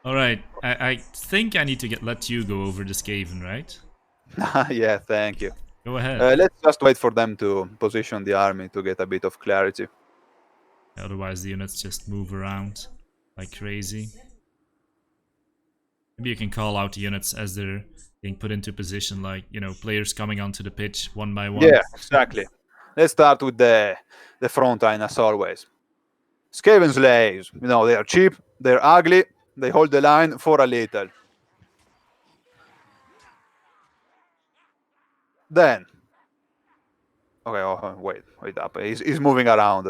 Alright, I think I need to let you go over the Skaven, right? Yeah, thank you. Go ahead. Let's just wait for them to position the army to get a bit of clarity. Otherwise the units just move around like crazy. Maybe you can call out the units as they're being put into position, like, you know, players coming onto the pitch one by one. Yeah, exactly. Let's start with the front line as always. Skaven slaves, you know, they are cheap, they're ugly, they hold the line for a little. Then, okay, oh, wait up. He's moving around.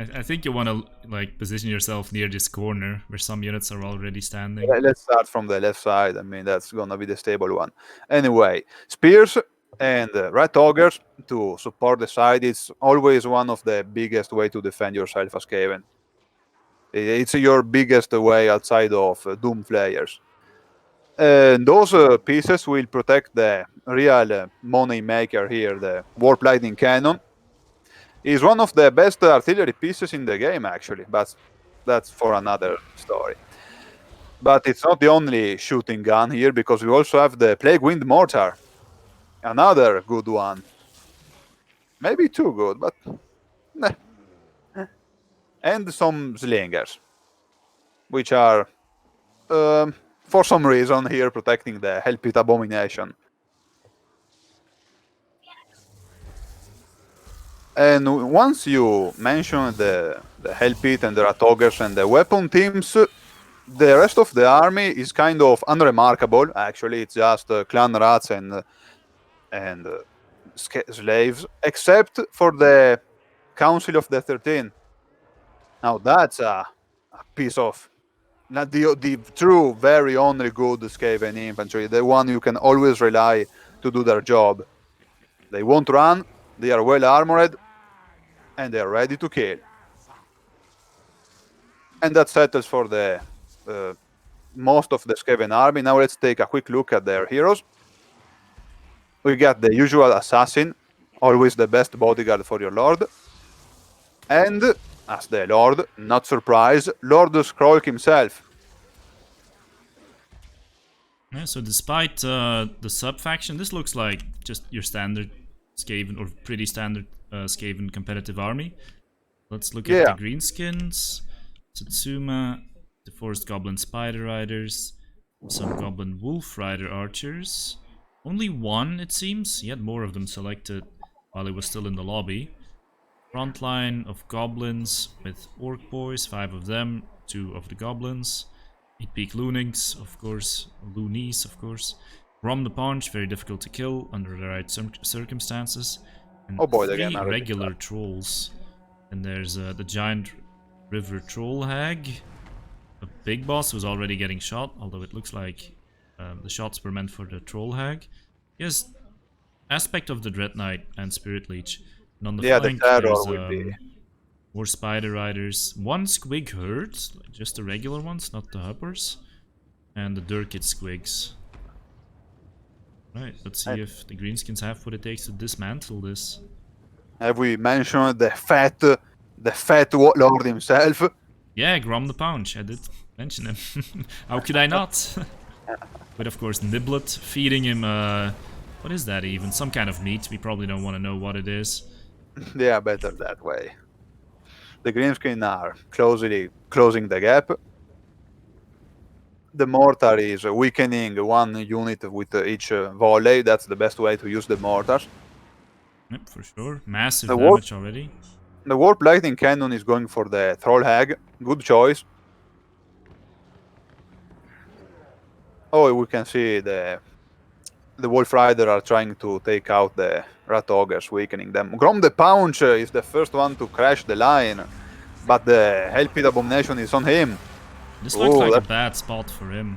I think you want to like position yourself near this corner where some units are already standing. Let's start from the left side. I mean, that's gonna be the stable one. Anyway, spears and rat ogres to support the side. It's always one of the biggest way to defend yourself as Skaven. It's your biggest way outside of Doom players. And those pieces will protect the real money maker here, the Warp Lightning Cannon. Is one of the best artillery pieces in the game, actually, but that's for another story. But it's not the only shooting gun here, because we also have the Plague Wind Mortar, another good one. Maybe too good, but meh. And some slingers, which are, for some reason, here protecting the Hell Pit Abomination. And once you mention the Hell Pit and the Rat Ogres and the weapon teams, the rest of the army is kind of unremarkable. Actually, it's just clan rats and slaves, except for the Council of the 13. Now that's a piece of the true, very only good Skaven infantry, the one you can always rely to do their job. They won't run, they are well armored, and they are ready to kill. And that settles for the most of the Skaven army. Now let's take a quick look at their heroes. We got the usual assassin, always the best bodyguard for your lord. And, as the lord, not surprised, Lord Skroik himself. Yeah, so despite the sub-faction, this looks like just your standard Skaven, or pretty standard Skaven competitive army. Let's look at the greenskins. Satsuma, the Forest Goblin Spider Riders, some Goblin Wolf Rider Archers. Only one, it seems. He had more of them selected while he was still in the lobby. Front line of Goblins with Orc Boys, 5 of them, 2 of the Goblins. 8-peak Loonings, of course. Loonies, of course. Grom the Paunch, very difficult to kill under the right circumstances. And 3 regular trolls. And there's the giant River Troll Hag. A big boss who's already getting shot, although it looks like the shots were meant for the Troll Hag. Yes, aspect of the Dread Knight and Spirit Leech. And on the flank, there's more Spider Riders. 1 Squig Herd, just the regular ones, not the Hoppers. And the Durkit Squigs. Right, let's see if the Greenskins have what it takes to dismantle this. Have we mentioned the fat lord himself? Yeah, Grom the Paunch, I did mention him. How could I not? But of course, Niblet feeding him, what is that even? Some kind of meat. We probably don't want to know what it is. Yeah, better that way. The Greenskin are closing the gap. The mortar is weakening 1 unit with each volley. That's the best way to use the mortars. Yep, for sure. Massive damage already. The Warp Lightning Cannon is going for the Troll Hag. Good choice. Oh, we can see the Wolf Rider are trying to take out the Rat Ogres, weakening them. Grom the Paunch is the first one to crash the line, but the Hell Pit Abomination is on him. This looks like a bad spot for him.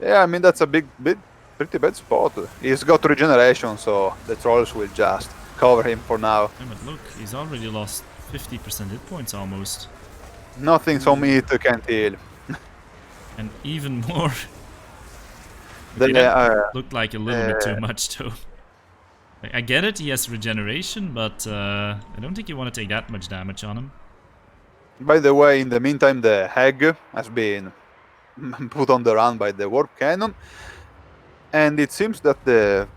Yeah, I mean, that's a pretty bad spot. He's got regeneration, so the trolls will just cover him for now. Yeah, but look, he's already lost 50% hit points almost. Nothing so meat can't heal. And even more. That looked like a little bit too much though. I get it, he has regeneration, but I don't think you want to take that much damage on him. By the way, in the meantime, the Hag has been put on the run by the warp cannon, and it seems that the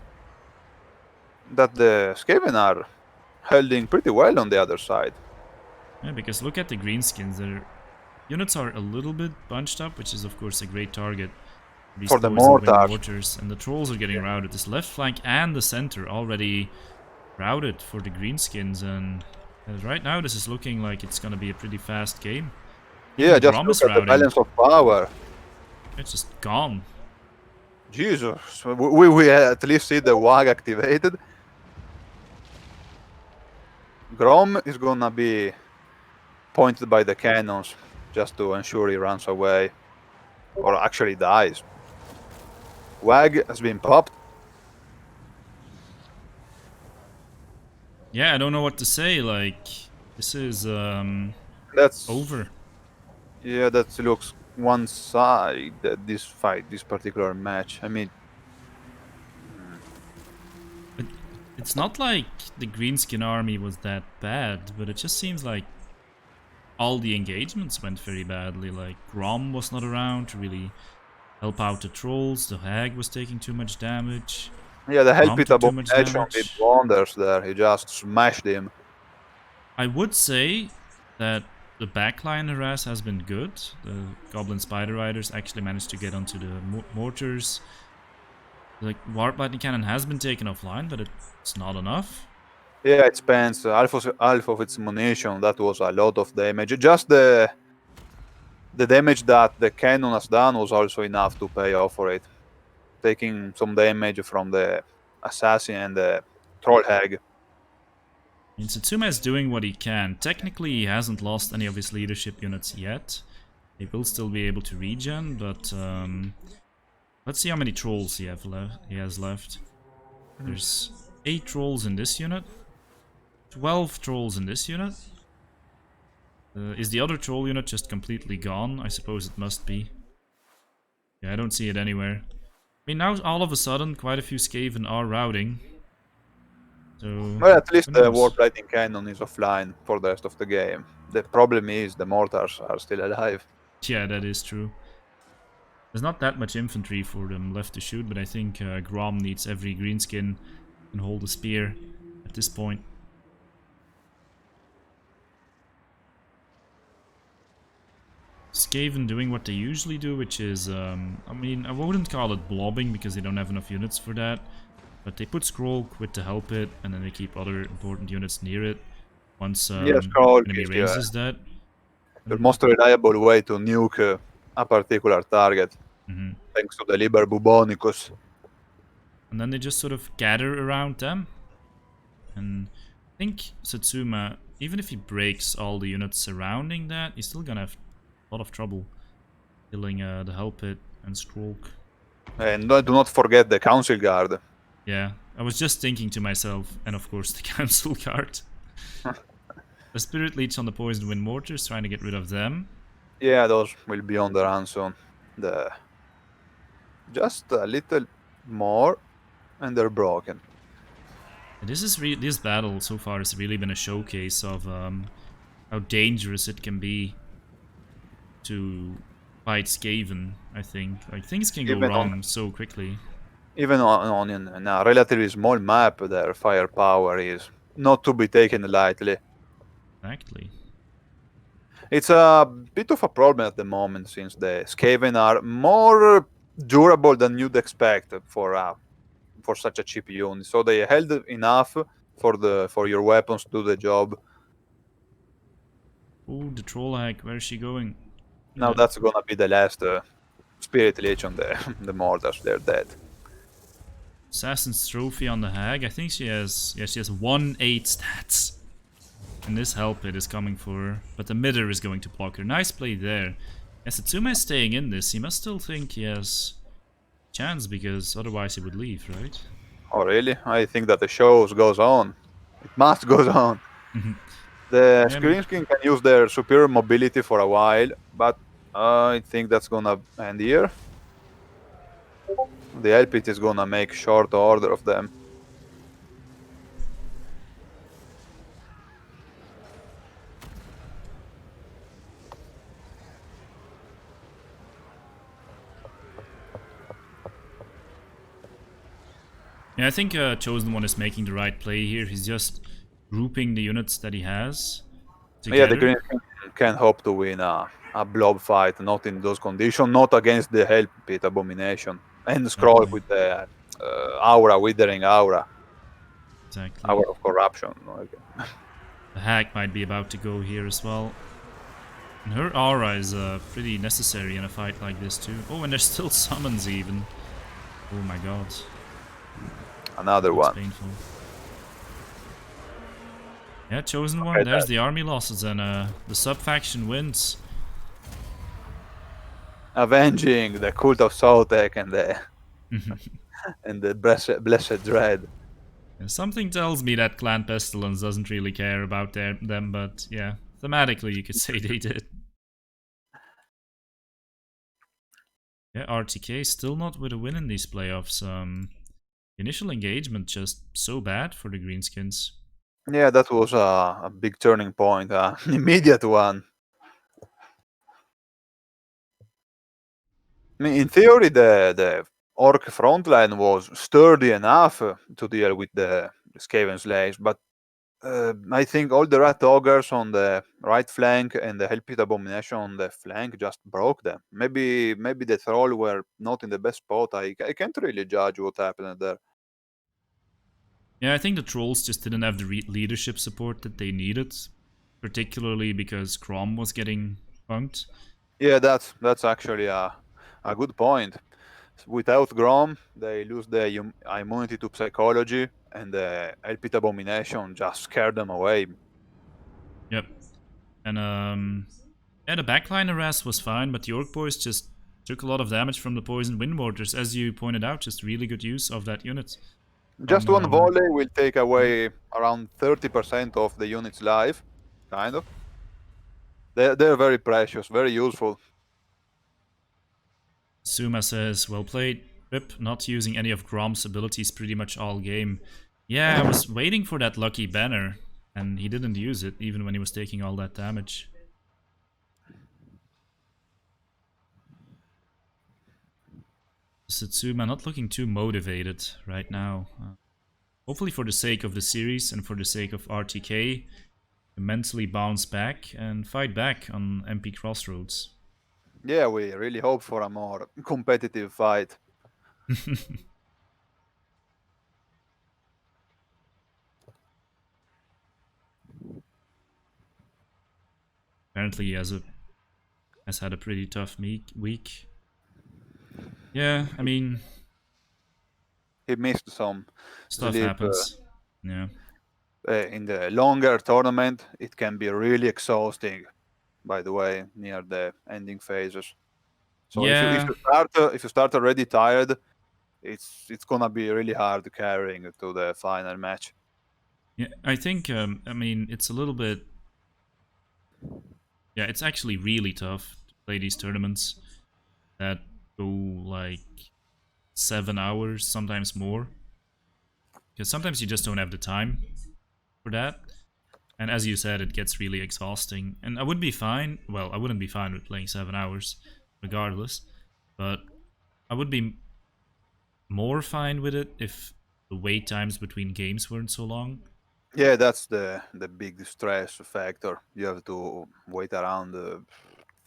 Skaven are holding pretty well on the other side. Yeah, because look at the greenskins. Their units are a little bit bunched up, which is of course a great target. These For the poison wind mortars. mortars, and the trolls are getting routed. This left flank and the center already routed for the greenskins, and right now this is looking like it's gonna be a pretty fast game. Even Yeah, the just Grom look is at the routing. balance of power. It's just gone. Jesus, we at least see the WAG activated. Grom is gonna be pointed by the cannons just to ensure he runs away or actually dies. WAG has been popped. Yeah, I don't know what to say. Like, this is That's over. Yeah, that looks one side. This fight, this particular match. I mean, It's not like the greenskin army was that bad, but it just seems like all the engagements went very badly. Like, Grom was not around to really help out the trolls. The Hag was taking too much damage. yeah, the Grom Hellpit took too much Abomination did damage. wonders there. He just smashed him. I would say that the backline harass has been good. The Goblin Spider Riders actually managed to get onto the mortars. The Warp Lightning Cannon has been taken offline, but it's not enough. Yeah, it spends half of its munition. That was a lot of damage. Just the damage that the cannon has done was also enough to pay off for it. Taking some damage from the assassin and the troll hag. And Satsuma is doing what he can. Technically, he hasn't lost any of his leadership units yet. He will still be able to regen, but let's see how many trolls he has left. There's 8 trolls in this unit, 12 trolls in this unit. Is the other troll unit just completely gone? I suppose it must be. Yeah, I don't see it anywhere. I mean, now all of a sudden, quite a few Skaven are routing. So, Well, at least who the knows? Warp Lightning Cannon is offline for the rest of the game. The problem is the mortars are still alive. Yeah, that is true. There's not that much infantry for them left to shoot, but I think Grom needs every greenskin and hold a spear at this point. Skaven doing what they usually do, which is, I mean, I wouldn't call it blobbing because they don't have enough units for that, but they put Scroll with the help it, and then they keep other important units near it once Scroll enemy is raises that. the most reliable way to nuke a particular target, thanks to the Liber Bubonicus. And then they just sort of gather around them. And I think Satsuma, even if he breaks all the units surrounding that, he's still gonna have a lot of trouble killing the Hellpit and Skrulk. And do not forget the Council Guard. Yeah, I was just thinking to myself, and of course the Council Guard. The Spirit Leech on the Poison Wind Mortars, trying to get rid of them. Yeah, those will be on the run soon. Just a little more, and they're broken. This battle so far has really been a showcase of how dangerous it can be to fight Skaven. I think things can go wrong so quickly. Even on a relatively small map, their firepower is not to be taken lightly. Exactly. It's a bit of a problem at the moment, since the Skaven are more durable than you'd expect for such a cheap unit. So they held enough for your weapons to do the job. Oh, the Troll Hag, where is she going? Now that's gonna be the last Spirit Leech on the mortars. They're dead. Assassin's Trophy on the Hag. I think she has 1-8 stats. And this Hellpit is coming for her, but the Midder is going to block her. Nice play there. As Satsuma is staying in this, he must still think he has chance, because otherwise he would leave, right? Oh really? I think that the show goes on. It must go on. The Screenskin can use their superior mobility for a while, but I think that's gonna end here. The Elpit is gonna make short order of them. Yeah, I think ChosenOne is making the right play here. He's just grouping the units that he has Yeah, the together. Green can hope to win a blob fight, not in those conditions, not against the Help Pit Abomination. And scroll Exactly. with the aura, withering aura, Exactly. aura of corruption. Okay. The hack might be about to go here as well. And her aura is pretty necessary in a fight like this too. Oh, and there's still summons even. Oh my god. Another Looks one. painful. Yeah, ChosenOne. Okay, There's the army losses and the sub-faction wins. avenging the cult of Sotek and the blessed dread. Something tells me that Clan Pestilence doesn't really care about them, but yeah, thematically you could say they did. Yeah, RTK still not with a win in these playoffs. Initial engagement just so bad for the Greenskins. Yeah, that was a big turning point, an immediate one. I mean, in theory, the Orc frontline was sturdy enough to deal with the Skaven Slaves, but I think all the Rat Ogres on the right flank and the Hellpit Abomination on the flank just broke them. Maybe the Troll were not in the best spot. I can't really judge what happened there. Yeah, I think the Trolls just didn't have the leadership support that they needed, particularly because Crom was getting punked. Yeah, that's actually a good point. Without Grom, they lose the immunity to psychology, and the Hellpit Abomination just scared them away. Yep. And yeah, the backline harass was fine, but the Orc boys just took a lot of damage from the poison wind mortars, as you pointed out. Just really good use of that unit. Just From one volley will take away around 30% of the unit's life, kind of. They're very precious, very useful. Suma says, well played. Rip, not using any of Grom's abilities pretty much all game. Yeah, I was waiting for that lucky banner, and he didn't use it, even when he was taking all that damage. Satsuma not looking too motivated right now. Hopefully for the sake of the series and for the sake of RTK, to mentally bounce back and fight back on MP Crossroads. Yeah, we really hope for a more competitive fight. Apparently he has had a pretty tough week. Yeah, I mean, He missed some stuff sleep. happens. Yeah. In the longer tournament, it can be really exhausting, by the way, near the ending phases. So Yeah, if you start already tired, it's gonna be really hard carrying to the final match. yeah. I think I mean it's a little bit. Yeah, it's actually really tough to play these tournaments that go like 7 hours, sometimes more, because sometimes you just don't have the time for that. And as you said, it gets really exhausting. And I would be fine. Well, I wouldn't be fine with playing 7 hours, regardless. But I would be more fine with it if the wait times between games weren't so long. Yeah, that's the big stress factor. You have to wait around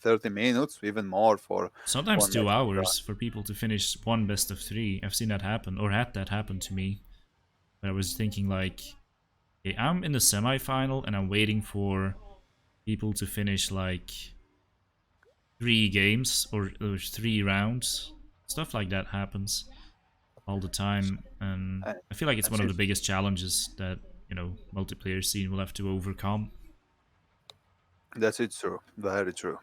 30 minutes, even more, for Sometimes one match two to start. hours for people to finish one best of three. I've seen that happen, or had that happen to me. But I was thinking like, okay, I'm in the semi-final and I'm waiting for people to finish like 3 games or 3 rounds. Stuff like that happens all the time, and And I feel like it's one that's of it. the biggest challenges that multiplayer scene will have to overcome. That's it, true. Very true.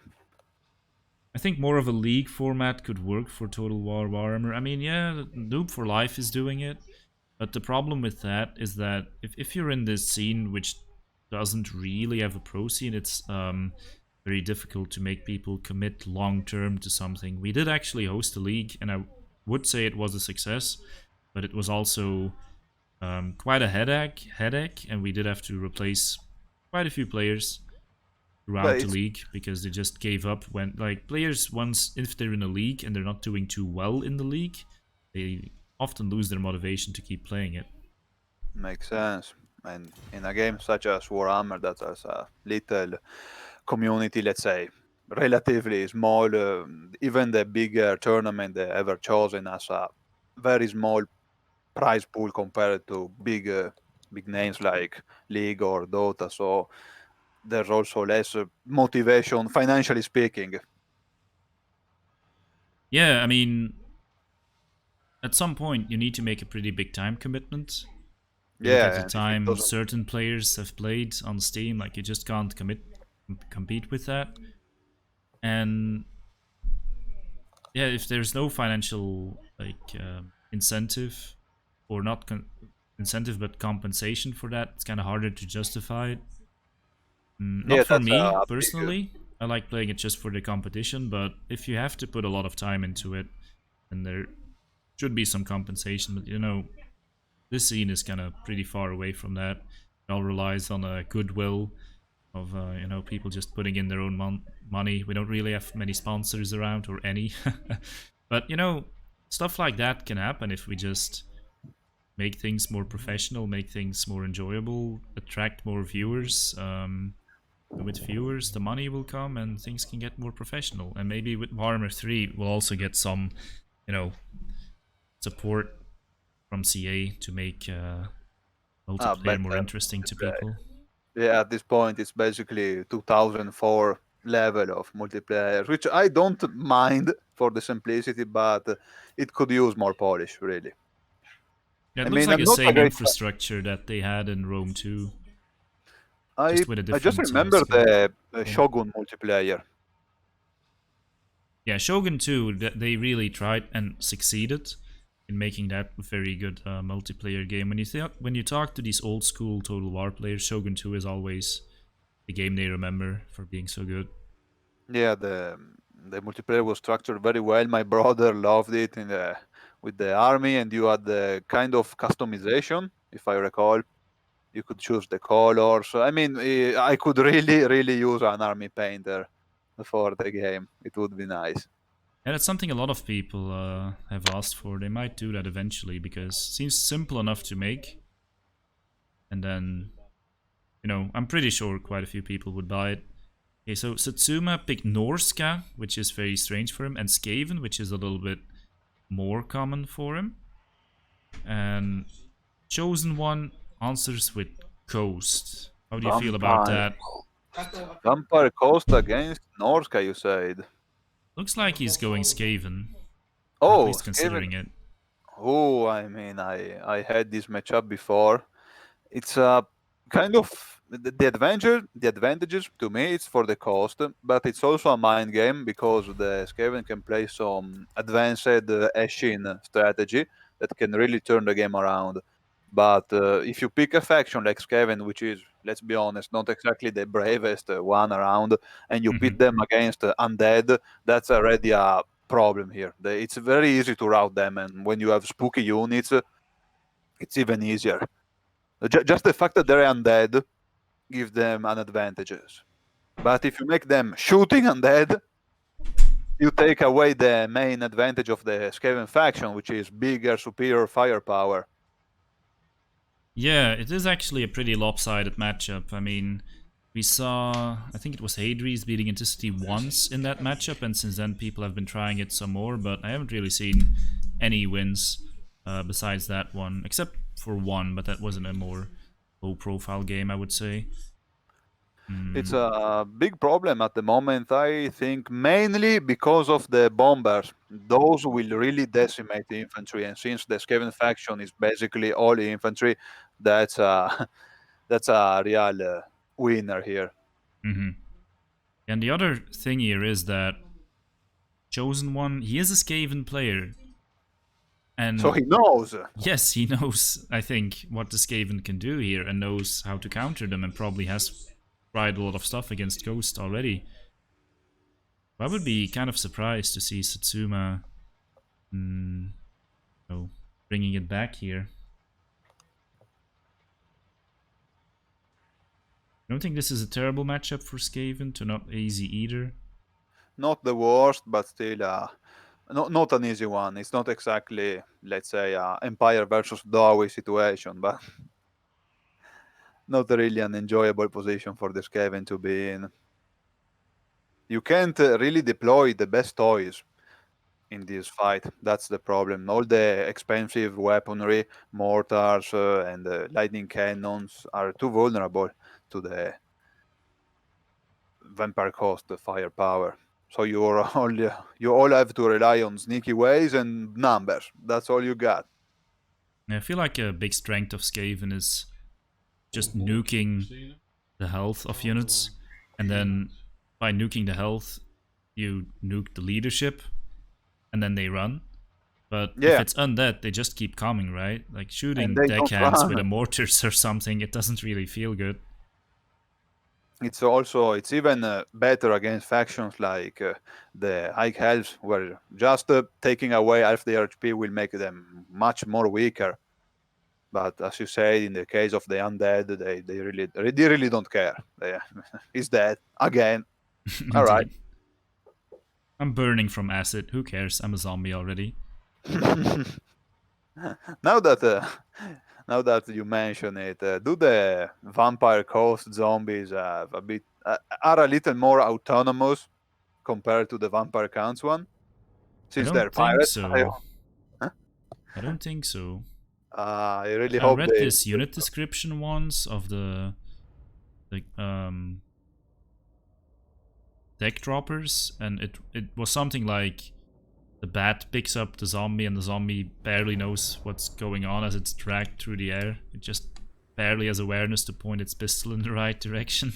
I think more of a league format could work for Total War Warhammer. I mean, yeah, Noob for Life is doing it, but the problem with that is that if you're in this scene which doesn't really have a pro scene, it's very difficult to make people commit long term to something. We did actually host a league, and I would say it was a success, but it was also quite a headache, and we did have to replace quite a few players But throughout the it's league because they just gave up when, like, players, once if they're in a league and they're not doing too well in the league, they often lose their motivation to keep playing it. Makes sense. And in a game such as Warhammer, that has a little community, let's say, relatively small, even the bigger tournament they ever chosen has a very small prize pool compared to big names like League or Dota. So there's also less motivation, financially speaking. Yeah, I mean, at some point you need to make a pretty big time commitment. You look at Yeah, the and if it time doesn't, certain players have played on Steam, like you just can't compete with that. And yeah, if there's no financial incentive, or not incentive but compensation for that, it's kind of harder to justify it. yeah, Not for that's me a big. personally. I like playing it just for the competition, but if you have to put a lot of time into it, then there should be some compensation. But this scene is kind of pretty far away from that. It all relies on a goodwill of people just putting in their own money. We don't really have many sponsors around, or any. But stuff like that can happen if we just make things more professional, make things more enjoyable, attract more viewers. And with viewers, the money will come, and things can get more professional. And maybe with Warhammer 3, we'll also get some, you know, support from CA to make multiplayer more Better interesting to multiplayer. people. Yeah, at this point, it's basically 2004 level of multiplayer, which I don't mind for the simplicity, but it could use more polish, really. Yeah, I it looks mean, like I'm the not a same great fan. infrastructure that they had in Rome 2, I just with a I just different remember skill the level. Shogun multiplayer. Yeah, Shogun 2, they really tried and succeeded in making that a very good multiplayer game. When you talk to these old school Total War players, Shogun 2 is always the game they remember for being so good. Yeah, the multiplayer was structured very well. My brother loved it with the army, and you had the kind of customization, if I recall. You could choose the colors. I mean, I could really use an army painter for the game. It would be nice. And it's something a lot of people have asked for. They might do that eventually because it seems simple enough to make. And then, I'm pretty sure quite a few people would buy it. Okay, so Satsuma picked Norska, which is very strange for him, and Skaven, which is a little bit more common for him. And ChosenOne answers with Coast. How do you feel about Vampire. that? Vampire Coast against Norska, you said. Looks like he's going Skaven, or at Oh, least Skaven. considering it. Oh, I mean, I had this matchup before. It's a kind of the advantages to me it's for the cost, but it's also a mind game because the Skaven can play some advanced Ashin strategy that can really turn the game around. But if you pick a faction like Skaven, which is, let's be honest, not exactly the bravest one around, and you pit Mhm. them against undead, that's already a problem here. It's very easy to route them, and when you have spooky units, it's even easier. Just the fact that they're undead gives them an advantages. But if you make them shooting undead, you take away the main advantage of the Skaven faction, which is bigger, superior firepower. Yeah, it is actually a pretty lopsided matchup. I mean, we saw, I think it was Hadri's beating Intensity once in that matchup, and since then people have been trying it some more, but I haven't really seen any wins besides that one, except for one, but that wasn't a more low-profile game, I would say. It's Mm, a big problem at the moment, I think, mainly because of the bombers. Those will really decimate the infantry, and since the Skaven faction is basically all infantry, that's a that's a real winner here. mhm. And the other thing here is that ChosenOne, he is a Skaven player, So and he knows. yes, he knows, I think, what the Skaven can do here and knows how to counter them and probably has tried a lot of stuff against Ghost already. I would be kind of surprised to see Satsuma mm, bringing it back here. I don't think this is a terrible matchup for Skaven, to not easy either. Not the worst, but still not an easy one. It's not exactly, let's say, Empire versus Dowie situation, but not really an enjoyable position for the Skaven to be in. You can't really deploy the best toys in this fight. That's the problem. All the expensive weaponry, mortars, and lightning cannons are too vulnerable to the vampire cost firepower. So you all have to rely on sneaky ways and numbers. That's all you got. I feel like a big strength of Skaven is just nuking the health of units, and then by nuking the health, you nuke the leadership, and then they run. But if Yeah, it's undead, they just keep coming, right? Like and shooting they don't deckhands with run. a mortars or something, it doesn't really feel good. It's even better against factions like the High Elves, where just taking away half their HP will make them much more weaker. But as you say, in the case of the undead, they really don't care. He's dead again. All right. Indeed. I'm burning from acid. Who cares? I'm a zombie already. Now that now that you mention it, do the vampire coast zombies have a bit are a little more autonomous compared to the vampire counts one? I Since they're don't think pirates, so. I don't think so. I really I hope read they. this unit description once of the deck droppers, and it was something like the bat picks up the zombie, and the zombie barely knows what's going on as it's dragged through the air. It just barely has awareness to point its pistol in the right direction.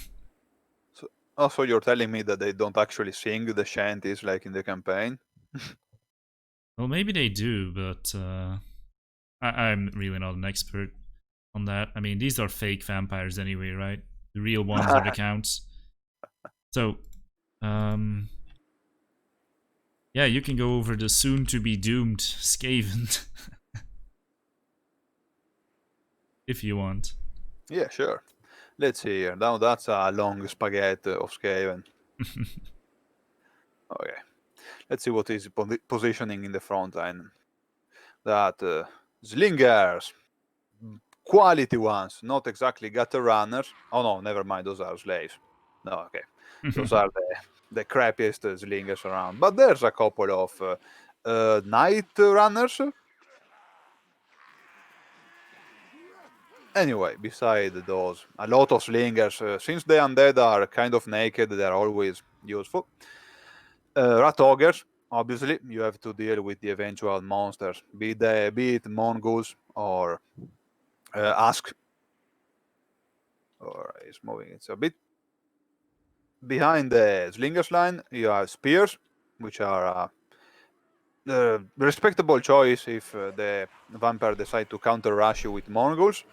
So, also, you're telling me that they don't actually sing the shanties like in the campaign? Well, maybe they do, but I'm really not an expert on that. I mean, these are fake vampires anyway, right? The real ones are the counts. So, yeah, you can go over the soon-to-be doomed Skaven if you want. Yeah, sure. Let's see here. Now that's a long spaghetti of Skaven. Okay. Let's see what is positioning in the front line. That slingers, quality ones, not exactly gutter runners. Oh no, never mind. Those are slaves. No, okay. Those are the crappiest slingers around. But there's a couple of night runners. Anyway, beside those, a lot of slingers. Since the undead are kind of naked, they're always useful. Rat ogres, obviously, you have to deal with the eventual monsters, be it mongols or ask. Or is moving. It's a bit behind the slingers line. You have spears, which are a respectable choice if the vampire decide to counter rush you with mongols,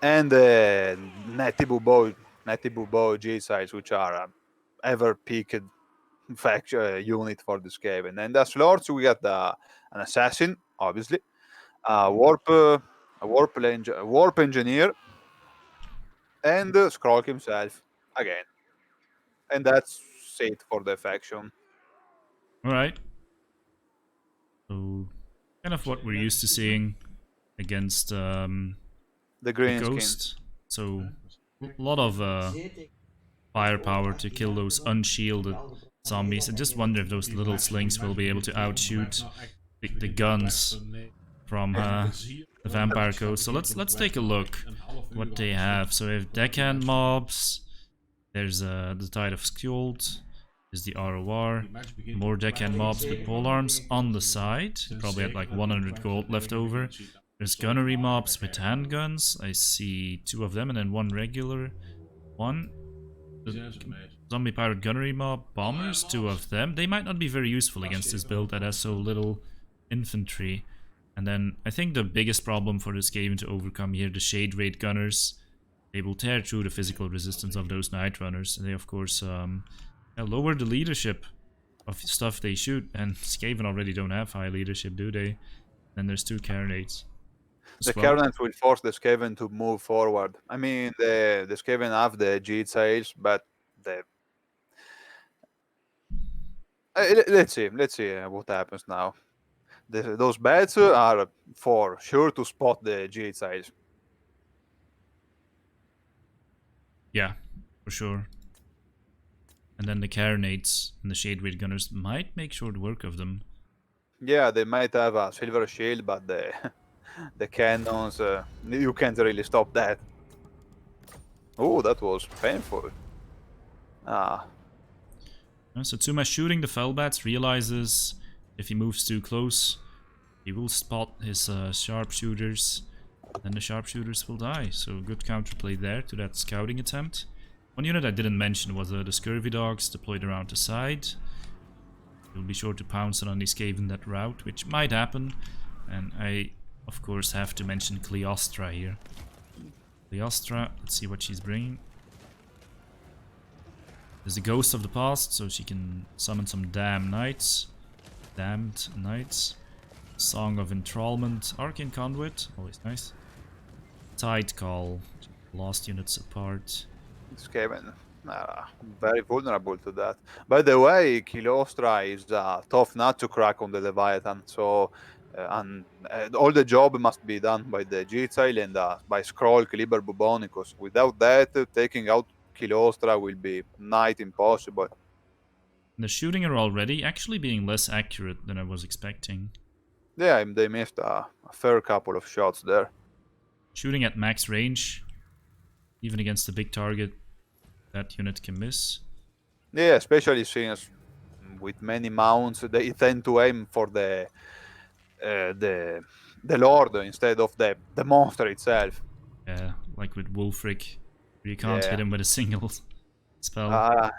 and Netibu bow G sides, which are ever peaked unit for this game. And as lords, we got an assassin, obviously, a warp engineer, and Skrulk himself again. And that's it for the faction. Alright. So, kind of what we're used to seeing against The the greenskins. Ghost. So, a lot of firepower to kill those unshielded zombies. I just wonder if those little slings will be able to outshoot the guns from the vampire coast. So let's take a look what they have. So we have deckhand mobs. There's the Tide of Skjold. There's the ROR. More deckhand mobs with polearms on the side. Probably had like 100 gold left over. There's gunnery mobs with handguns. I see 2 of them and then 1 regular one. The zombie pirate gunnery mob bombers, 2 of them. They might not be very useful against this build that has so little infantry. And then I think the biggest problem for this game to overcome here, the Shade Raid Gunners. They will tear through the physical resistance of those Night Runners. And they, of course, lower the leadership of stuff they shoot. And Skaven already don't have high leadership, do they? Then there's 2 Carnates. The Carnates will force the Skaven to move forward. I mean, the Skaven have the G sails, but Let's see what happens now. Those bats are for sure to spot the GHIs. Yeah, for sure. And then the Carronades and the Shade Weight Gunners might make short work of them. Yeah, they might have a silver shield, but the the cannons, you can't really stop that. Oh, that was painful. Ah, Satsuma shooting the Fellbats, realizes if he moves too close, he will spot his sharpshooters, then the sharpshooters will die. So good counterplay there to that scouting attempt. One unit I didn't mention was the Scurvy Dogs deployed around the side. He'll be sure to pounce on these Skaven that route, which might happen. And I, of course, have to mention Cleostra here. Cleostra, let's see what she's bringing. There's a Ghost of the Past, so she can summon some damned knights. Damned knights. Song of Enthrallment. Arcane Conduit, always nice. Tide Call, lost units apart. Skaven, very vulnerable to that. By the way, Kilostra is a tough nut to crack on the Leviathan, so all the job must be done by the Gitile and by Skrull, Liber Bubonicus. Without that, taking out Kilostra will be nigh impossible. The shooting are already actually being less accurate than I was expecting. Yeah, they missed a fair couple of shots there. Shooting at max range, even against a big target, that unit can miss. Yeah, especially since with many mounts, they tend to aim for the Lord instead of the monster itself. Yeah, like with Wulfric, you can't hit him with a single spell.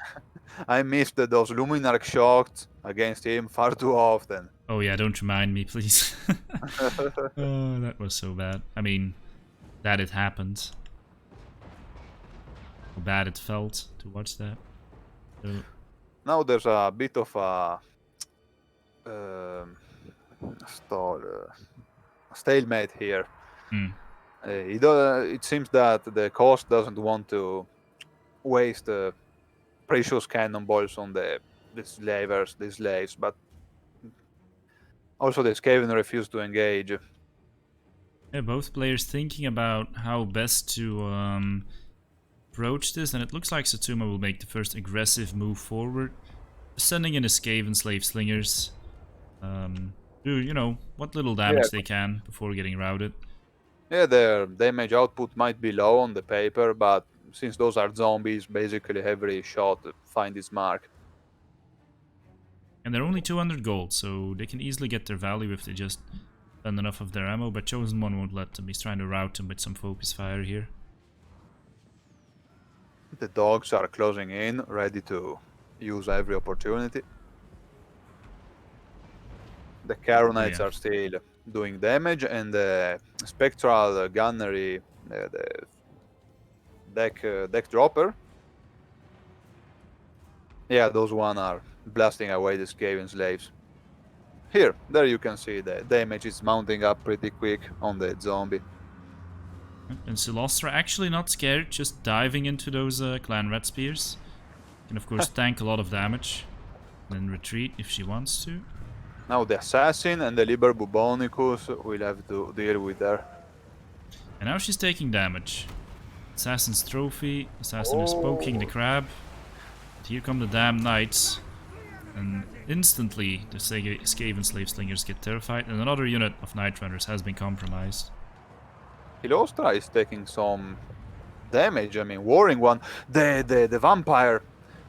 I missed those Luminarch shots against him far too often. Oh yeah, don't remind me, please. Oh, that was so bad. I mean, that it happened. How bad it felt to watch that. So, now there's a bit of a stalemate here. It seems that the coast doesn't want to waste precious cannonballs on the slaves, but also the Skaven refuse to engage. yeah, both players thinking about how best to approach this, and it looks like Satsuma will make the first aggressive move forward, sending in his Skaven slave slingers. Do, you know, what little damage they can before getting routed. Yeah, their damage output might be low on the paper, but since those are zombies, basically every shot finds its mark. And they're only 200 gold, so they can easily get their value if they just spend enough of their ammo, but ChosenOne won't let them. He's trying to route them with some focus fire here. The dogs are closing in, ready to use every opportunity. The Carronades are still doing damage, and the Spectral Gunnery, the deck dropper. Yeah, those one are blasting away the Skaven slaves. There you can see the damage is mounting up pretty quick on the zombie. And Silostra actually not scared, just diving into those clan rat spears. Can of course tank a lot of damage, then retreat if she wants to. Now the Assassin and the Liber Bubonicus will have to deal with her. And now she's taking damage. Assassin's Trophy, Assassin is poking the crab. But here come the damn knights. And instantly the Skaven slave slingers get terrified, and another unit of Night Runners has been compromised. Kilostra is taking some damage. I mean, Warring One, the vampire.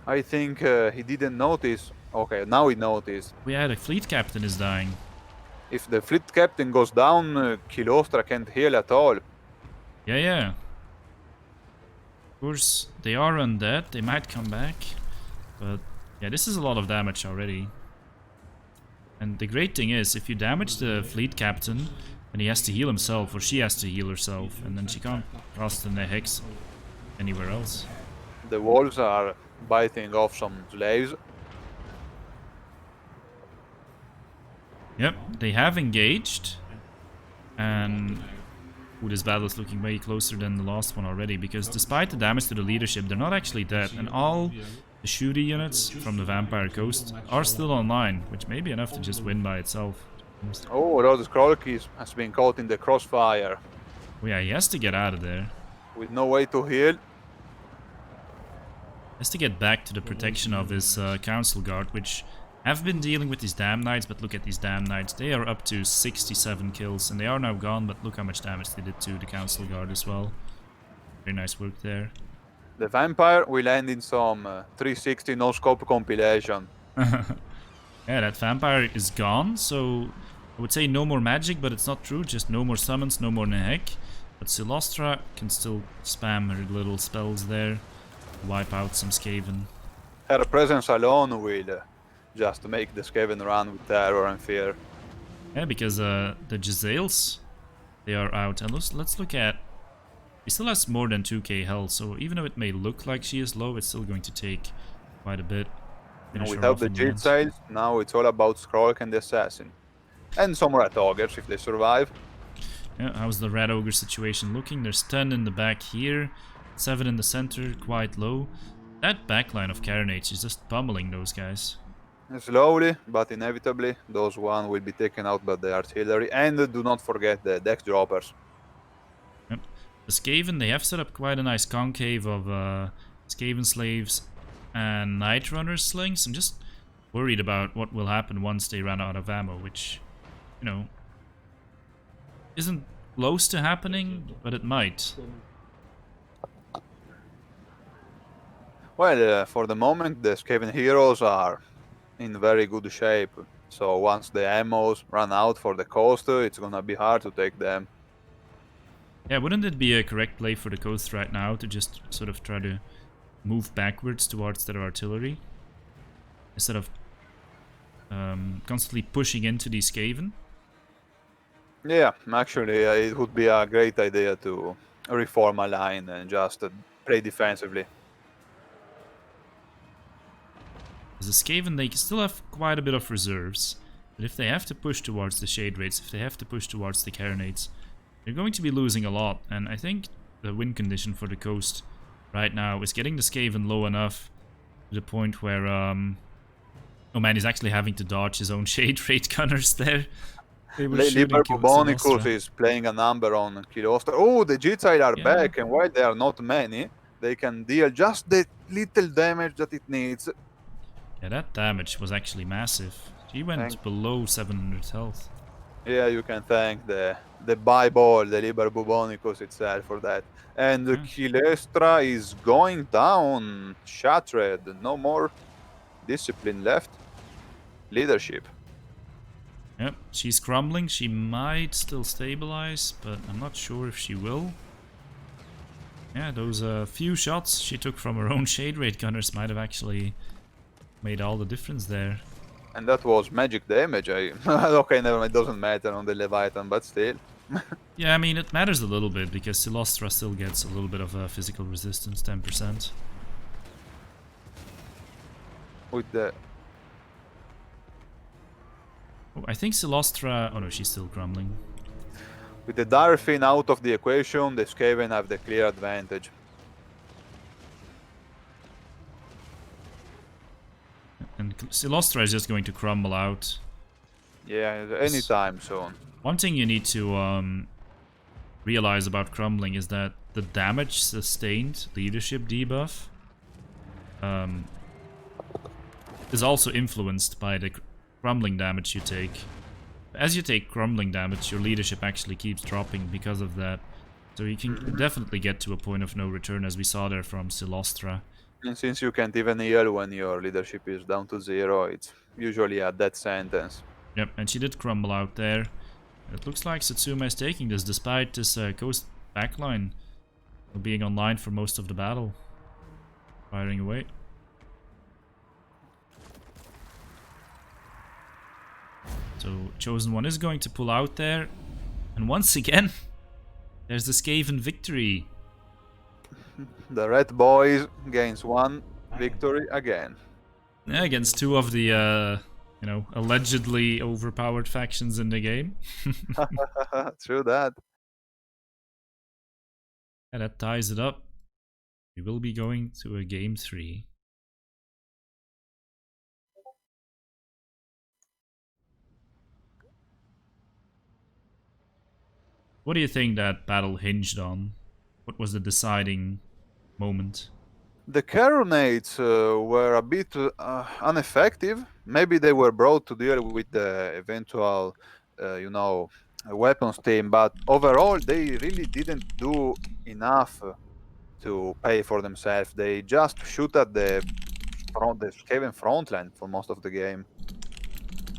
I think he didn't notice. Okay, now he noticed. Yeah, the fleet captain is dying. If the fleet captain goes down, Kilostra can't heal at all. Yeah. Of course, they are undead. They might come back. But yeah, this is a lot of damage already. And the great thing is, if you damage the fleet captain, then he has to heal himself, or she has to heal herself, and then she can't cast in the hex anywhere else. The wolves are biting off some slaves. Yep, they have engaged, and this battle is looking way closer than the last one already, because despite the damage to the leadership, they're not actually dead, and all The shooty units from the Vampire Coast are still online, which may be enough to just win by itself. Oh, Rhodes Krolkis has been caught in the crossfire. Oh yeah, he has to get out of there. With no way to heal. Has to get back to the protection of his Council Guard, which have been dealing with these Damn Knights, but look at these Damn Knights. They are up to 67 kills, and they are now gone, but look how much damage they did to the Council Guard as well. Very nice work there. The Vampire will end in some 360 no-scope compilation. Yeah, that Vampire is gone, so I would say no more magic, but it's not true. Just no more summons, no more Nehek. But Silostra can still spam her little spells there. Wipe out some Skaven. Her presence alone will just make the Skaven run with terror and fear. Yeah, because the Jezzails, they are out. And let's look at... He still has more than 2k health, so even though it may look like she is low, it's still going to take quite a bit. And without the Jezzails, now it's all about Skrolk and the Assassin. And some Rat Ogres if they survive. Yeah, how's the Rat Ogre situation looking? There's 10 in the back here, 7 in the center, quite low. That backline of Carronades is just pummeling those guys. Slowly, but inevitably, those one will be taken out by the artillery. And do not forget the deck droppers. Yep. The Skaven, they have set up quite a nice concave of Skaven slaves and Night Runner slings. I'm just worried about what will happen once they run out of ammo, which, you know, isn't close to happening, but it might. Well, for the moment, the Skaven heroes are in very good shape. So once the ammos run out for the coast, it's gonna be hard to take them. Yeah, wouldn't it be a correct play for the coast right now to just sort of try to move backwards towards their artillery instead of constantly pushing into these Skaven? Yeah, actually, it would be a great idea to reform a line and just play defensively. As a Skaven, they still have quite a bit of reserves, but if they have to push towards the Shade Raids, if they have to push towards the Carronades, they're going to be losing a lot, and I think the win condition for the coast right now is getting the Skaven low enough to the point where, oh man, he's actually having to dodge his own Shade Raid gunners there. Liber Bubonicus is playing a number on Kilostra. Oh, the Jizai are back, and while they are not many, they can deal just the little damage that it needs. Yeah, that damage was actually massive. He went below 700 health. Yeah, you can thank the Bible, the Liber Bubonicus itself for that. And the Kilestra is going down. Shattered. No more discipline left. Leadership. Yep, she's crumbling. She might still stabilize, but I'm not sure if she will. Yeah, those few shots she took from her own Shade Raid gunners might have actually made all the difference there. And that was magic damage. Okay, never mind, it doesn't matter on the Leviathan, but still. Yeah, I mean, it matters a little bit, because Silostra still gets a little bit of physical resistance, 10%. With the... Oh, I think Silostra... Oh no, she's still crumbling. With the Darfin out of the equation, the Skaven have the clear advantage. And Silostra is just going to crumble out. Yeah, anytime soon. One thing you need to realize about crumbling is that the damage sustained leadership debuff is also influenced by the crumbling damage you take. As you take crumbling damage, your leadership actually keeps dropping because of that. So you can definitely get to a point of no return, as we saw there from Silostra. And since you can't even heal when your leadership is down to 0, it's usually a death sentence. Yep, and she did crumble out there. It looks like Satsuma is taking this, despite this coast backline being online for most of the battle. Firing away. So ChosenOne is going to pull out there. And once again, there's the Skaven victory. The Red Boys gains 1 victory again. Yeah, against 2 of the, you know, allegedly overpowered factions in the game. True that. And that ties it up. We will be going to a game 3. What do you think that battle hinged on? What was the deciding moment? The carronades were a bit ineffective. Maybe they were brought to deal with the eventual, weapons team, but overall they really didn't do enough to pay for themselves. They just shoot at the Skaven front line for most of the game.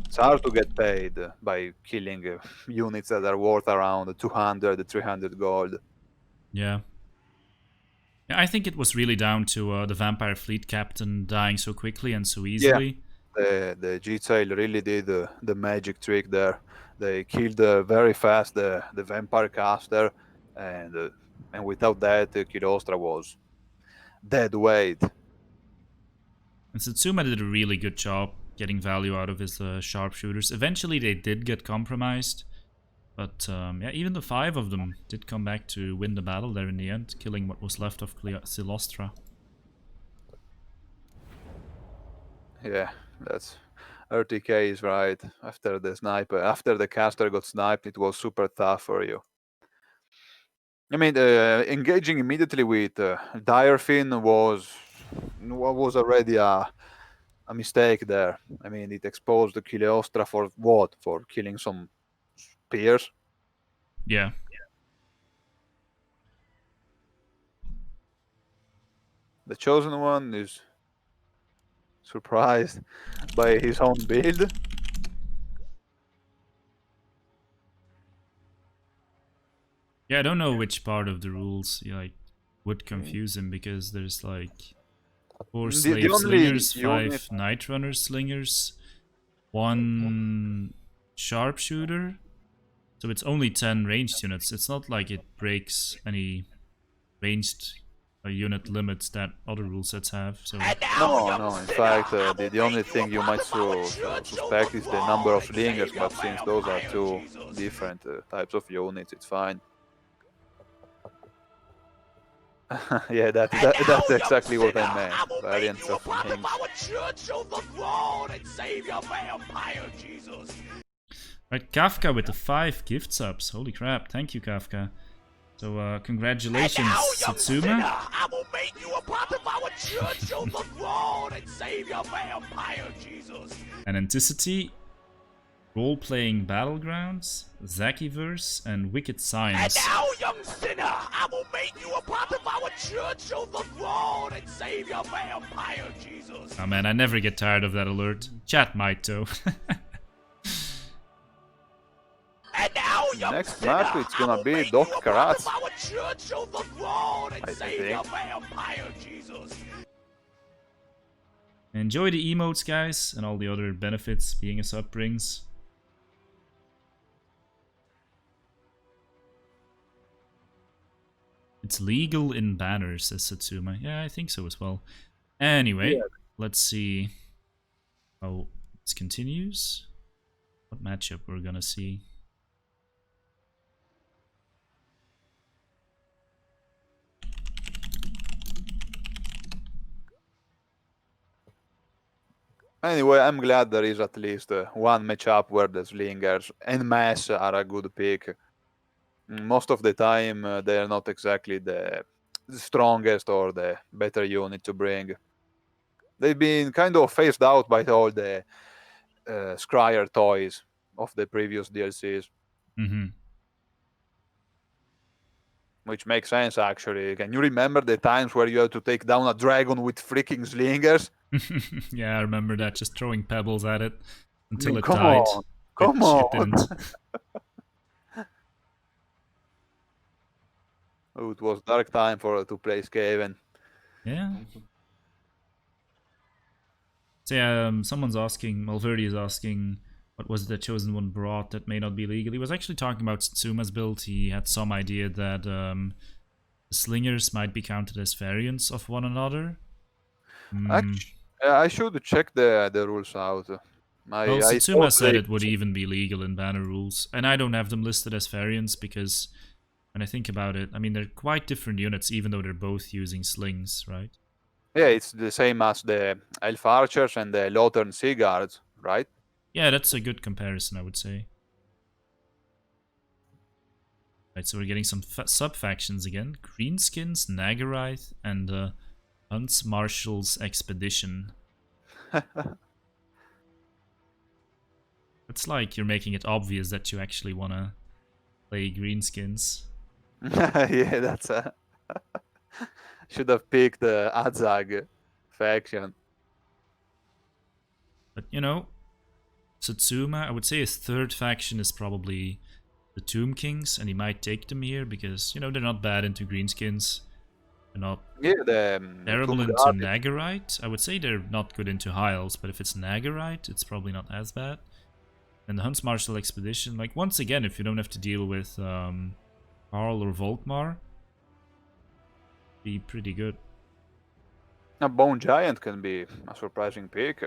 It's hard to get paid by killing units that are worth around 200, 300 gold. Yeah. Yeah, I think it was really down to the vampire fleet captain dying so quickly and so Yeah, easily. the G-Tail really did the magic trick there. They killed very fast the vampire caster, and without that, Kirostra was dead weight. And Satsuma did a really good job getting value out of his sharpshooters. Eventually, they did get compromised, but yeah, even the 5 of them did come back to win the battle there in the end, killing what was left of Silostra. Yeah, that's RTK is right. After the caster got sniped, it was super tough for you. I mean, engaging immediately with Direfin was already a mistake there. I mean, it exposed the Kileostra for what? For killing some spears? Yeah. The Chosen One is surprised by his own build. Yeah, I don't know which part of the rules like would confuse him, because there's like 4 slave slingers, 5 night runner slingers, 1 sharpshooter. So it's only 10 ranged units. It's not like it breaks any ranged unit limits that other rule sets have. So No. In fact, the only thing you might suspect is the number of slingers, but since those are 2 different types of units, it's fine. Yeah, that's exactly what I meant. Variants of things. Right, Kafka with the 5 gift subs. Holy crap! Thank you, Kafka. So congratulations, Satsuma. I will make you a part of our church of the throne and save your vampire, Jesus. And Anticity, Role-Playing Battlegrounds, Zakiverse, and Wicked Science. And now, young sinner, I will make you a part of our church of the throne and save your vampire, Jesus. Oh man, I never get tired of that alert. Chat might though. And now, young Next sinner, match, it's I gonna will be make Doc you a part Karatz. of our church of the throne and I save think. your vampire, Jesus. Enjoy the emotes, guys, and all the other benefits being a sub brings. It's legal in banners, says Satsuma. Yeah, I think so as well. Anyway, Yeah. let's see how this continues. What matchup we're gonna see. Anyway, I'm glad there is at least one matchup where the slingers en masse are a good pick. Most of the time, they are not exactly the strongest or the better unit to bring. They've been kind of phased out by all the Scryer toys of the previous DLCs. Which makes sense, actually. Can you remember the times where you had to take down a dragon with freaking slingers? Yeah, I remember that, just throwing pebbles at it until it Come died. on. Come Which on. it didn't. Oh, it was dark time to play Skaven. Yeah. So yeah, someone's asking, Malverdi is asking, what was the ChosenOne brought that may not be legal? He was actually talking about Satsuma's build. He had some idea that the slingers might be counted as variants of one another. I should check the rules out. Well, Satsuma said it would even be legal in banner rules, and I don't have them listed as variants because when I think about it, I mean, they're quite different units, even though they're both using slings, right? Yeah, it's the same as the Elf Archers and the Lothern Sea Guards, right? Yeah, that's a good comparison, I would say. Right, so we're getting some sub-factions again. Greenskins, Nagarite, and Hunt's Marshal's Expedition. It's like you're making it obvious that you actually want to play Greenskins. Yeah, that's a... Should have picked the Azag faction. But, you know, Satsuma, I would say his third faction is probably the Tomb Kings, and he might take them here because, you know, they're not bad into Greenskins. They're not terrible into Nagarite. I would say they're not good into High Elves, but if it's Nagarite, it's probably not as bad. And the Hunt's Martial Expedition, like, once again, if you don't have to deal with Karl or Volkmar, be pretty good. A Bone Giant can be a surprising pick.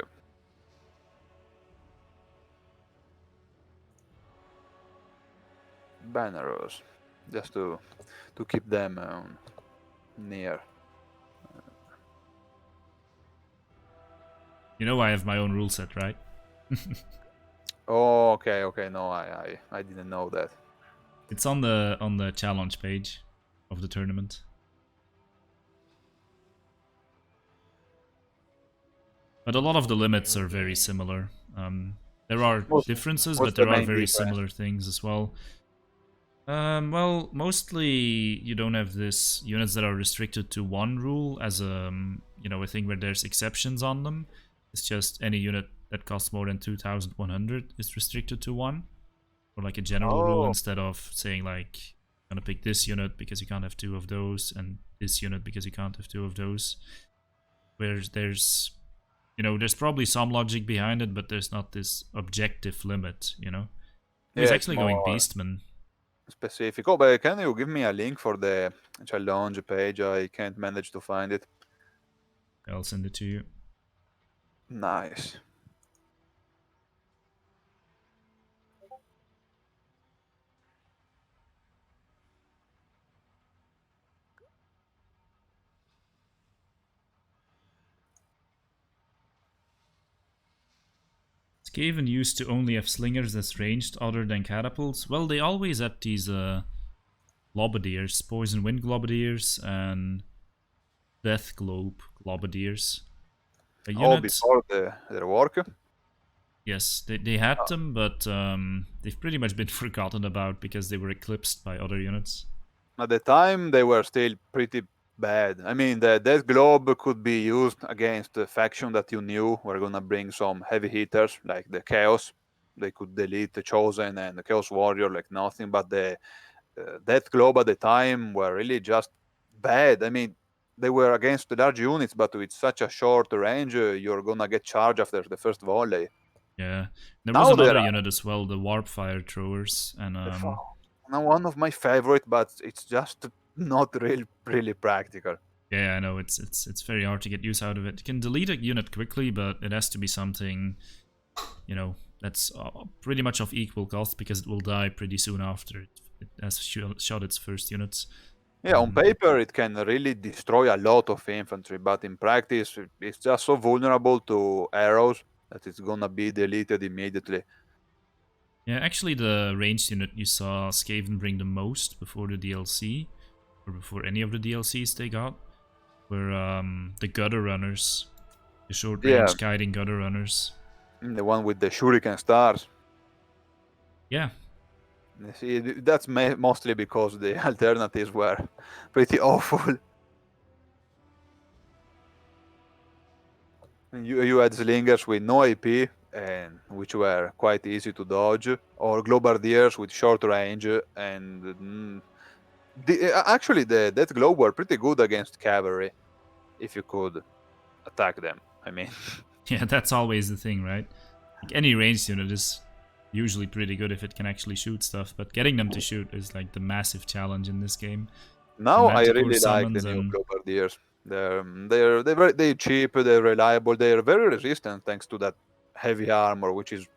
Banners, just to keep them near. You know I have my own rule set, right? Oh, okay. No, I didn't know that. It's on the challenge page of the tournament. But a lot of the limits are very similar. There are differences, but there are very similar things as well. Well, mostly you don't have this units that are restricted to one rule as a thing where there's exceptions on them. It's just any unit that costs more than 2,100 is restricted to one, or like a general rule instead of saying like I'm gonna pick this unit because you can't have two of those, and this unit because you can't have two of those. Whereas there's probably some logic behind it, but there's not this objective limit, you know. He's actually going Beastman. Specific. Oh, but can you give me a link for the challenge page? I can't manage to find it. I'll send it to you. Nice. Skaven used to only have slingers as ranged other than catapults. Well, they always had these globadiers, Poison Wind globadiers and Death Globe globadiers. Before their work? Yes, they had them, but they've pretty much been forgotten about because they were eclipsed by other units. At the time, they were still pretty bad. I mean, the Death Globe could be used against a faction that you knew were gonna bring some heavy hitters, like the Chaos. They could delete the Chosen and the Chaos Warrior like nothing, but the Death Globe at the time were really just bad. I mean, they were against the large units, but with such a short range, you're gonna get charged after the first volley. Yeah, there was another unit as well, the Warp Fire Throwers, and now one of my favorite, but it's just not really practical. Yeah, I know it's very hard to get use out of it. You can delete a unit quickly, but it has to be something, you know, that's pretty much of equal cost because it will die pretty soon after it has shot its first units. Yeah, on paper it can really destroy a lot of infantry, but in practice it's just so vulnerable to arrows that it's gonna be deleted immediately. Yeah, actually the ranged unit you saw Skaven bring the most before the DLC, or before any of the DLCs they got, were the Gutter Runners, the short-range guiding Gutter Runners. The one with the Shuriken stars. Yeah. See, that's mostly because the alternatives were pretty awful. You had slingers with no AP, and which were quite easy to dodge, or globardiers with short range, and actually the Death Globe were pretty good against cavalry, if you could attack them. I mean, yeah, that's always the thing, right? Like any ranged unit is usually pretty good if it can actually shoot stuff, but getting them to shoot is like the massive challenge in this game. Now I really like the new globardiers. They're cheap, they're reliable, they're very resistant thanks to that heavy armor, which is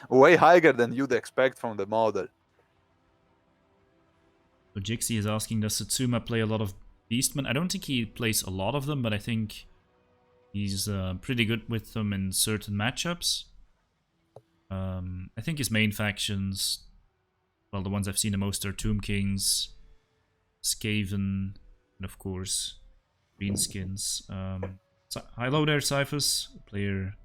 way higher than you'd expect from the model. So Jixie is asking, does Satsuma play a lot of Beastmen? I don't think he plays a lot of them, but I think he's pretty good with them in certain matchups. I think his main factions well, the ones I've seen the most are Tomb Kings, Skaven, and of course, Greenskins. So, hello there, Cyphus. Player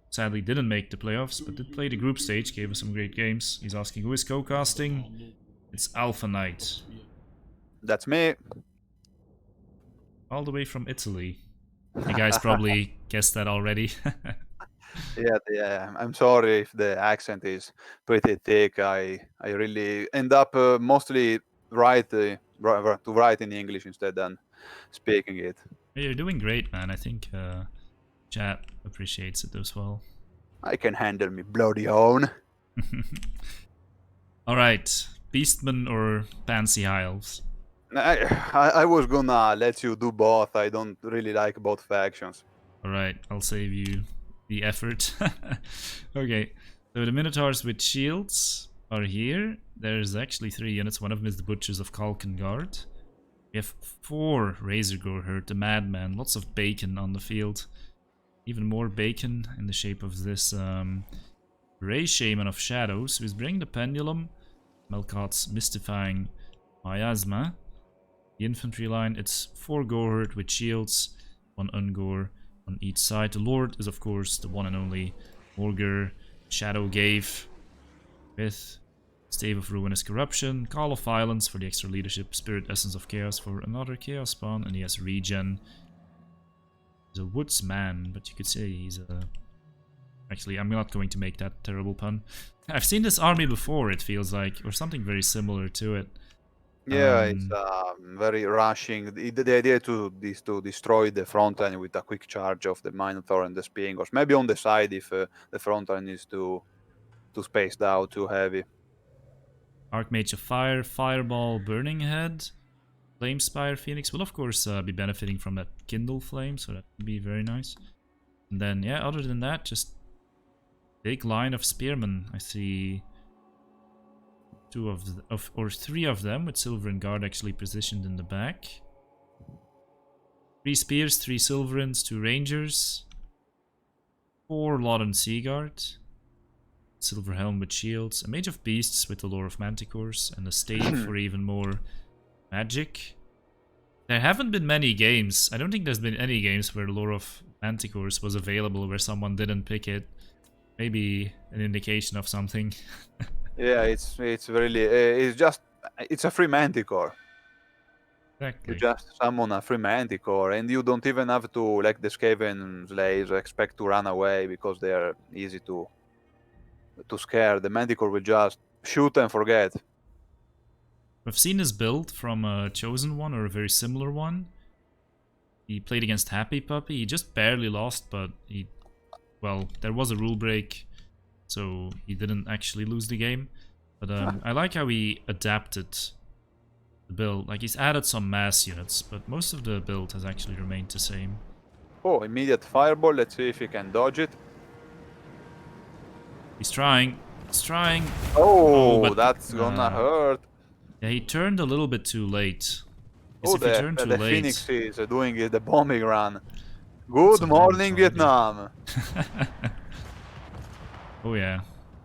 sadly didn't make the playoffs, but did play the group stage, gave us some great games. He's asking who is co-casting. It's Alphaknight. That's me. All the way from Italy. You guys probably guessed that already. Yeah. I'm sorry if the accent is pretty thick. I really end up mostly to write in English instead than speaking it. You're doing great, man. I think chat appreciates it as well. I can handle me bloody own. Alright, Beastmen or Pansy High Elves? I was gonna let you do both. I don't really like both factions. Alright, I'll save you the effort. Okay, so the Minotaurs with shields are here. There's actually 3 units. One of them is the Butchers of Kalkengard. We have 4 Razor Gore Herd, the Madman. Lots of bacon on the field. Even more bacon in the shape of this Ray Shaman of Shadows, who's bringing the Pendulum. Melkot's mystifying Miasma. The infantry line, it's 4 Goreherd with shields, 1 Ungor on each side. The Lord is of course the one and only Morgur, Shadow Gave, with Stave of Ruinous Corruption, Call of Violence for the extra leadership, Spirit Essence of Chaos for another Chaos Spawn, and he has Regen. He's a woodsman, but you could say he's a... Actually, I'm not going to make that terrible pun. I've seen this army before, it feels like, or something very similar to it. Yeah, it's very rushing. The idea is to destroy the front line with a quick charge of the Minotaur and the Spingos. Maybe on the side if the front line is too spaced out, too heavy. Archmage of Fire, Fireball, Burning Head, Flamespire, Phoenix will of course be benefiting from that Kindle Flame, so that would be very nice. And then, yeah, other than that, just big line of Spearmen. I see 3 of them with Silver and Guard actually positioned in the back. 3 Spears, 3 Silverins, 2 Rangers, 4 Lothern Seaguard, Silver Helm with shields, a Mage of Beasts with the Lore of Manticores, and a Stave for even more magic. There haven't been many games. I don't think there's been any games where Lore of Manticores was available where someone didn't pick it. Maybe an indication of something. Yeah, it's really it's a free Manticore. Exactly. You just summon a free Manticore, and you don't even have to, like the Skaven slaves, expect to run away because they are easy to scare. The Manticore will just shoot and forget. I've seen this build from a ChosenOne or a very similar one. He played against Happy Puppy. He just barely lost, but well, there was a rule break, so he didn't actually lose the game. But I like how he adapted the build. Like, he's added some mass units, but most of the build has actually remained the same. Oh, immediate fireball. Let's see if he can dodge it. He's trying. He's trying. Oh, but that's gonna hurt. Yeah, he turned a little bit too late. Oh, If he turned too the late... Phoenix is doing the bombing run. Good morning, Vietnam. Oh yeah.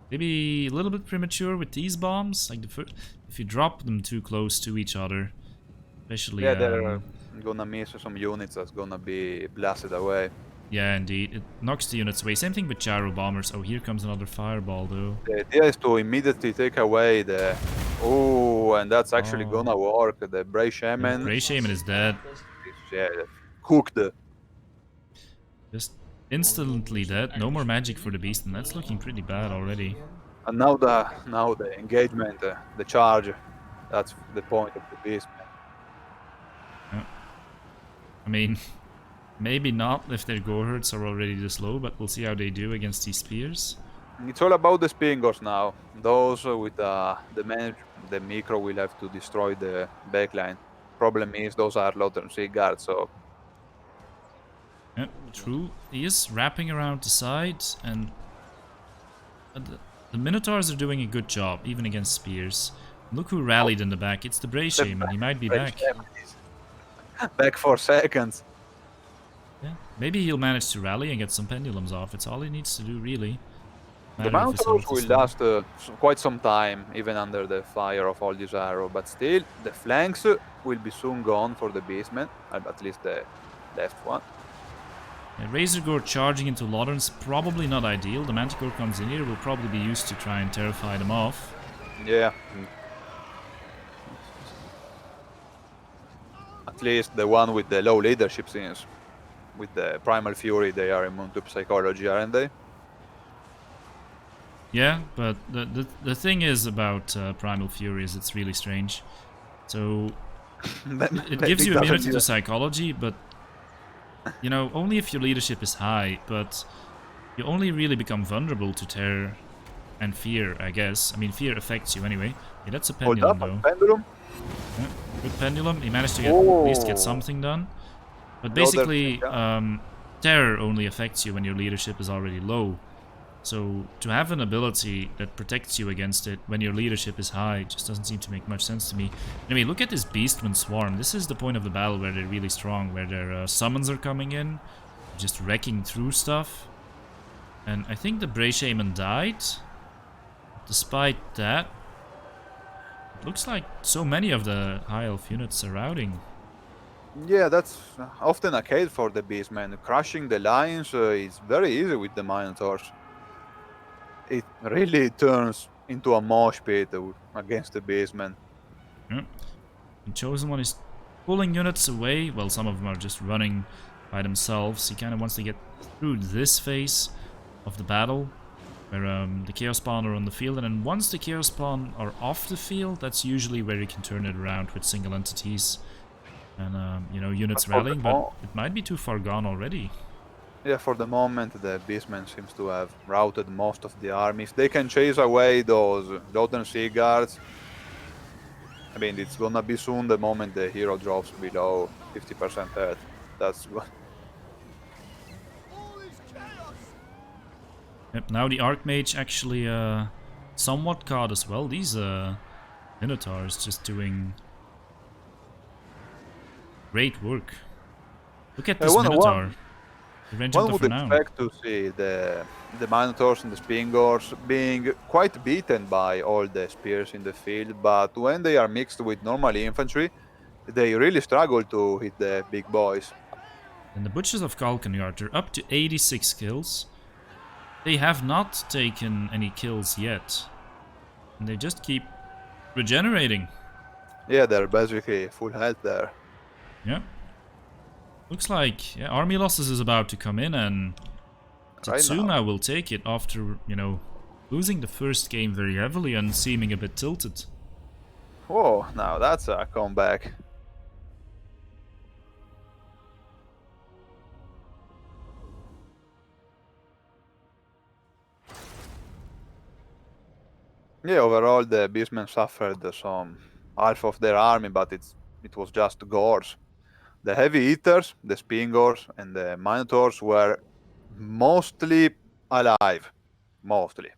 Maybe a little bit premature with these bombs. Like if you drop them too close to each other, especially. Yeah, they're gonna miss some units that's gonna be blasted away. Yeah, indeed. It knocks the units away. Same thing with gyro bombers. Oh, here comes another fireball though. The idea is to immediately take away the... Oh, and that's actually gonna work. The Bray Shaman... Bray Shaman is dead. Yeah, cooked. Just instantly dead. No more magic for the beast, and that's looking pretty bad already. And now the engagement, the charge. That's the point of the beast. Yeah. I mean... Maybe not if their Goreherds are already this low, but we'll see how they do against these spears. It's all about the Spingos now. Those with the micro will have to destroy the backline. Problem is those are Lothern Sea Guards, so... Yeah, true. He is wrapping around the sides, and the Minotaurs are doing a good job, even against spears. Look who rallied in the back. It's the Bray Shaman. He might be back. Back for seconds. Yeah, maybe he'll manage to rally and get some pendulums off. It's all he needs to do, really. The Matter of Minotaurs facility will still. last quite some time, even under the fire of all these arrows, but still, the flanks will be soon gone for the beastmen, at least the left one. Yeah, Razor Gore charging into Lothern's probably not ideal. The Manticore comes in here, will probably be used to try and terrify them off. Yeah. At least the one with the low leadership, since with the Primal Fury they are immune to psychology, aren't they? Yeah, but the thing is about Primal Fury is it's really strange. So it gives you immunity to psychology, but you know, only if your leadership is high, but you only really become vulnerable to terror and fear, I guess. I mean, fear affects you anyway. Yeah, that's a pendulum, though. Pendulum? Yeah, good pendulum. He managed to get, at least get something done. But basically, terror only affects you when your leadership is already low. So to have an ability that protects you against it when your leadership is high just doesn't seem to make much sense to me. Anyway, look at this Beastman Swarm. This is the point of the battle where they're really strong, where their summons are coming in, just wrecking through stuff. And I think the Bray Shaman died. Despite that, it looks like so many of the High Elf units are routing. Yeah, that's often a case for the Beastmen. Crushing the lines is very easy with the Minotaurs. It really turns into a mosh pit against the Beastmen. Yeah. And ChosenOne is pulling units away. Well, some of them are just running by themselves. He kind of wants to get through this phase of the battle, where the Chaos Spawn are on the field, and then once the Chaos Spawn are off the field, that's usually where you can turn it around with single entities and you know, units rallying, but it might be too far gone already. Yeah, for the moment the Beastmen seems to have routed most of the army. If they can chase away those Lothern Sea Guards, I mean, it's gonna be soon the moment the hero drops below 50% health. That's good. Yep, now the Archmage actually somewhat caught as well. These Minotaurs just doing great work. Look at this Minotaur. One would expect to see the Minotaurs and the Spingors being quite beaten by all the spears in the field, but when they are mixed with normal infantry, they really struggle to hit the big boys. And the Butchers of Kalkanyard are up to 86 kills. They have not taken any kills yet. And they just keep regenerating. Yeah, they're basically full health there. Yeah. Looks like Army Losses is about to come in, and Satsuma will take it after, you know, losing the first game very heavily and seeming a bit tilted. Whoa, now that's a comeback. Yeah, overall the Beastmen suffered some half of their army, but it was just gores. The Heavy Eaters, the Spingors, and the Minotaurs were mostly alive. Mostly.